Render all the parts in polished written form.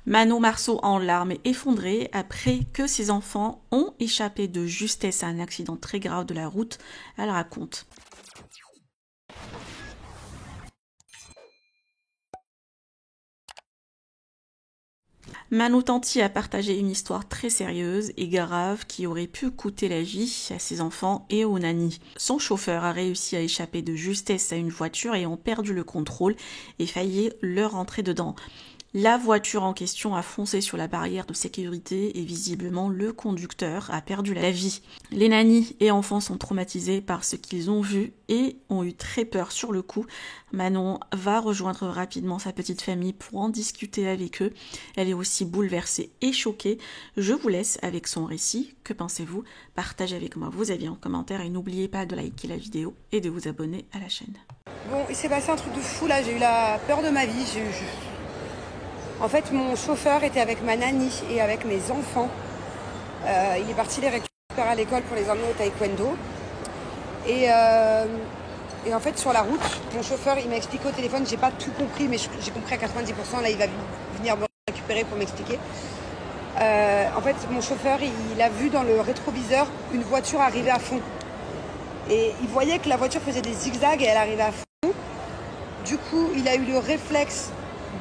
Manon Marceau en larmes et effondrée après que ses enfants ont échappé de justesse à un accident très grave de la route, elle raconte. Manon Tanti a partagé une histoire très sérieuse et grave qui aurait pu coûter la vie à ses enfants et aux nannies. Son chauffeur a réussi à échapper de justesse à une voiture ayant perdu le contrôle et failli leur rentrer dedans. La voiture en question a foncé sur la barrière de sécurité et visiblement le conducteur a perdu la vie. Les nannies et enfants sont traumatisés par ce qu'ils ont vu et ont eu très peur sur le coup. Manon va rejoindre rapidement sa petite famille pour en discuter avec eux. Elle est aussi bouleversée et choquée. Je vous laisse avec son récit. Que pensez-vous? Partagez avec moi vos avis en commentaire et n'oubliez pas de liker la vidéo et de vous abonner à la chaîne. Bon, il s'est passé un truc de fou là, j'ai eu la peur de ma vie. En fait, mon chauffeur était avec ma nanny et avec mes enfants. Il est parti les récupérer à l'école pour les emmener au taekwondo. Et en fait, sur la route, mon chauffeur, il m'a expliqué au téléphone, j'ai pas tout compris, mais j'ai compris à 90%. Là, il va venir me récupérer pour m'expliquer. En fait, mon chauffeur, il a vu dans le rétroviseur une voiture arriver à fond. Et il voyait que la voiture faisait des zigzags et elle arrivait à fond. Du coup, il a eu le réflexe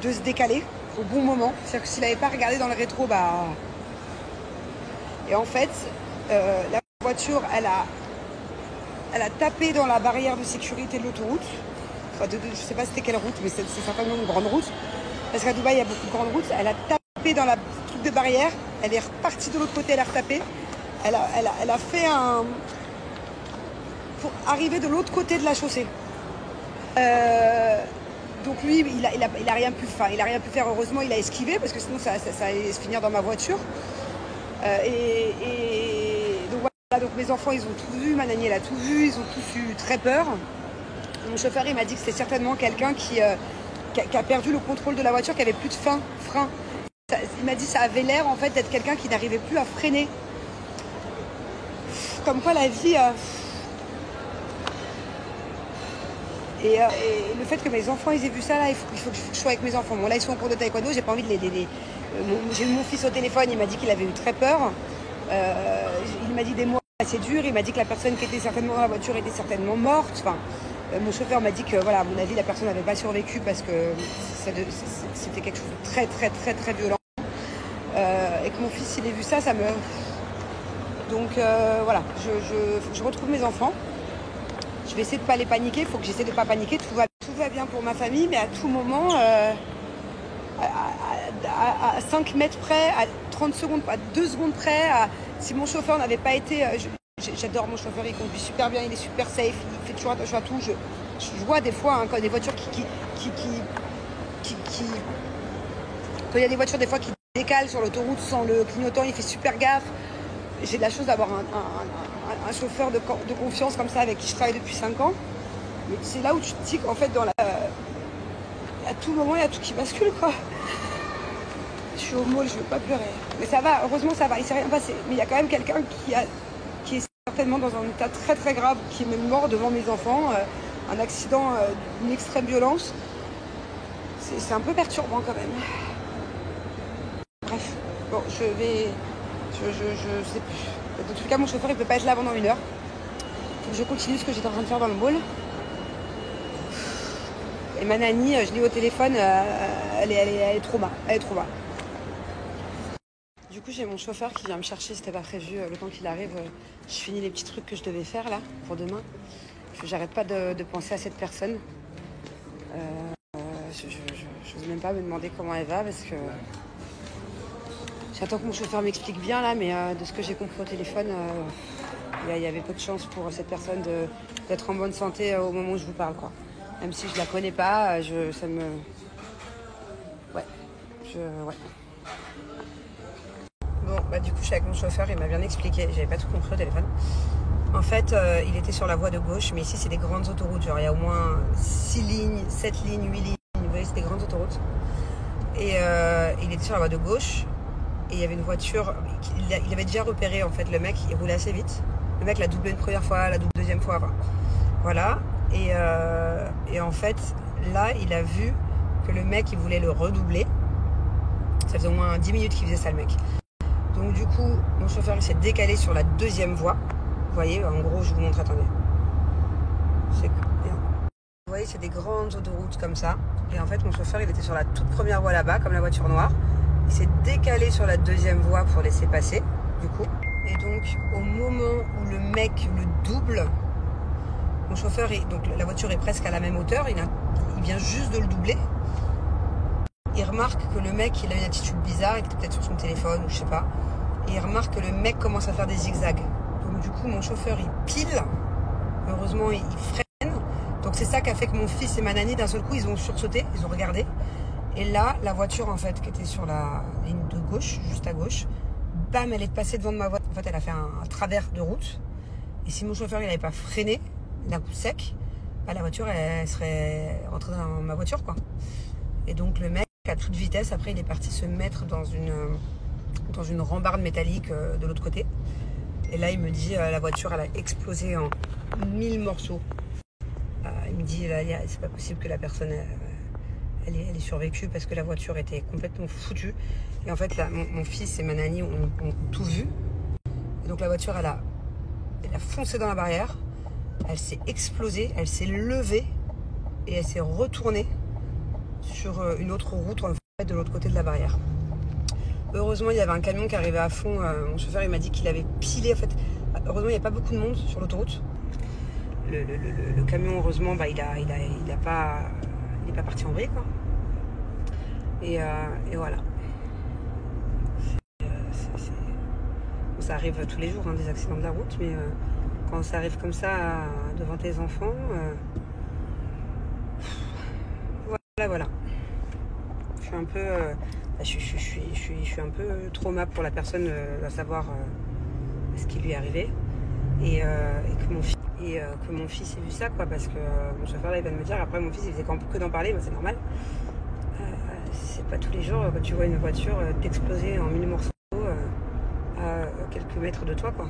de se décaler au bon moment. C'est-à-dire que s'il n'avait pas regardé dans le rétro, bah... Et en fait, la voiture, elle a tapé dans la barrière de sécurité de l'autoroute. Enfin, je ne sais pas c'était quelle route, mais c'est certainement une grande route. Parce qu'à Dubaï, il y a beaucoup de grandes routes. Elle a tapé dans la truc de barrière. Elle est repartie de l'autre côté, elle a retapé. Elle a fait un... pour arriver de l'autre côté de la chaussée. Donc lui, il a rien pu faire. Il a rien pu faire. Heureusement, il a esquivé parce que sinon ça allait se finir dans ma voiture. Donc voilà. Donc mes enfants, ils ont tout vu. Ma nanny, elle a tout vu. Ils ont tous eu très peur. Mon chauffeur, il m'a dit que c'était certainement quelqu'un qui a perdu le contrôle de la voiture, qui avait plus de frein. Il m'a dit que ça avait l'air en fait d'être quelqu'un qui n'arrivait plus à freiner. Comme quoi la vie. Et le fait que mes enfants ils aient vu ça là, il faut que je sois avec mes enfants. Bon là ils sont en cours de taekwondo, j'ai pas envie de les... J'ai eu mon fils au téléphone, il m'a dit qu'il avait eu très peur. Il m'a dit des mots assez durs, il m'a dit que la personne qui était certainement dans la voiture était certainement morte. Enfin, mon chauffeur m'a dit que voilà, à mon avis la personne n'avait pas survécu parce que c'était quelque chose de très très très très violent. Et que mon fils il ait vu ça, ça me... Donc voilà, je retrouve mes enfants. Je vais essayer de ne pas les paniquer, il faut que j'essaie de ne pas paniquer. Tout va bien pour ma famille, mais à tout moment, à 5 mètres près, à 30 secondes, à 2 secondes près, si mon chauffeur n'avait pas été... J'adore mon chauffeur, il conduit super bien, il est super safe, il fait toujours attention à tout. Je vois des fois quand des voitures quand il y a des voitures des fois qui décalent sur l'autoroute sans le clignotant, il fait super gaffe. J'ai de la chance d'avoir un chauffeur de confiance comme ça avec qui je travaille depuis 5 ans. Mais c'est là où tu te dis qu'en fait, à tout moment, il y a tout qui bascule, quoi. Je suis au môle, je veux pas pleurer. Mais ça va, heureusement ça va, il s'est rien passé. Mais il y a quand même quelqu'un qui est certainement dans un état très très grave, qui est même mort devant mes enfants. Un accident d'une extrême violence. C'est un peu perturbant quand même. Bref, bon, je sais plus. En tout cas, mon chauffeur, il peut pas être là pendant 1 heure. Faut que je continue ce que j'étais en train de faire dans le mall. Et ma nanny, je l'ai au téléphone, elle est trop bas. Elle est trop bas. Du coup, j'ai mon chauffeur qui vient me chercher, c'était pas prévu. Le temps qu'il arrive, je finis les petits trucs que je devais faire là, pour demain. J'arrête pas de penser à cette personne. Je n'ose même pas me demander comment elle va parce que... J'attends que mon chauffeur m'explique bien là, mais de ce que j'ai compris au téléphone, il y avait peu de chance pour cette personne d'être en bonne santé au moment où je vous parle, quoi. Même si je la connais pas, ça me... Ouais. Bon, bah du coup, je suis avec mon chauffeur, il m'a bien expliqué, j'avais pas tout compris au téléphone. En fait, il était sur la voie de gauche, mais ici, c'est des grandes autoroutes. Genre, il y a au moins 6 lignes, 7 lignes, 8 lignes. Vous voyez, c'est des grandes autoroutes. Et il était sur la voie de gauche. Et il y avait une voiture, il avait déjà repéré en fait le mec, il roulait assez vite. Le mec l'a doublé une première fois, l'a doublé une deuxième fois, enfin, voilà. Et en fait, là, il a vu que le mec, il voulait le redoubler. Ça faisait au moins 10 minutes qu'il faisait ça, le mec. Donc du coup, mon chauffeur il s'est décalé sur la deuxième voie. Vous voyez, en gros, je vous montre, attendez. C'est bien. Vous voyez, c'est des grandes autoroutes comme ça. Et en fait, mon chauffeur, il était sur la toute première voie là-bas, comme la voiture noire. Il s'est décalé sur la deuxième voie pour laisser passer, du coup. Et donc, au moment où le mec le double, mon chauffeur, donc la voiture est presque à la même hauteur, il vient juste de le doubler. Il remarque que le mec, il a une attitude bizarre, il était peut-être sur son téléphone ou je sais pas. Et il remarque que le mec commence à faire des zigzags. Donc du coup, mon chauffeur, il pile. Heureusement, il freine. Donc c'est ça qui a fait que mon fils et ma nanny, d'un seul coup, ils ont sursauté, ils ont regardé. Et là, la voiture, en fait, qui était sur la ligne de gauche, juste à gauche, bam, elle est passée devant de ma voiture. En fait, elle a fait un travers de route. Et si mon chauffeur, il n'avait pas freiné d'un coup sec, bah, la voiture, elle serait rentrée dans ma voiture, quoi. Et donc, le mec, à toute vitesse, après, il est parti se mettre dans une rambarde métallique de l'autre côté. Et là, il me dit, la voiture, elle a explosé en 1000 morceaux. Il me dit, c'est pas possible que la personne... Elle est survécue parce que la voiture était complètement foutue. Et en fait, là, mon fils et ma nanny ont tout vu. Et donc la voiture, elle a foncé dans la barrière. Elle s'est explosée, elle s'est levée et elle s'est retournée sur une autre route en fait, de l'autre côté de la barrière. Heureusement, il y avait un camion qui arrivait à fond. Mon chauffeur, il m'a dit qu'il avait pilé. En fait, heureusement, il n'y a pas beaucoup de monde sur l'autoroute. Le camion, heureusement, bah, il n'est pas parti en vrille, quoi. Et voilà. Ça arrive tous les jours, hein, des accidents de la route, mais quand ça arrive comme ça devant tes enfants, voilà. Je suis un peu, je suis un peu trauma pour la personne à savoir ce qui lui est arrivé et que mon fils ait vu ça, quoi, parce que mon chauffeur là, il vient de me dire, après mon fils il faisait que d'en parler, mais c'est normal. C'est pas tous les jours quand tu vois une voiture t'exploser en 1000 morceaux à quelques mètres de toi, quoi.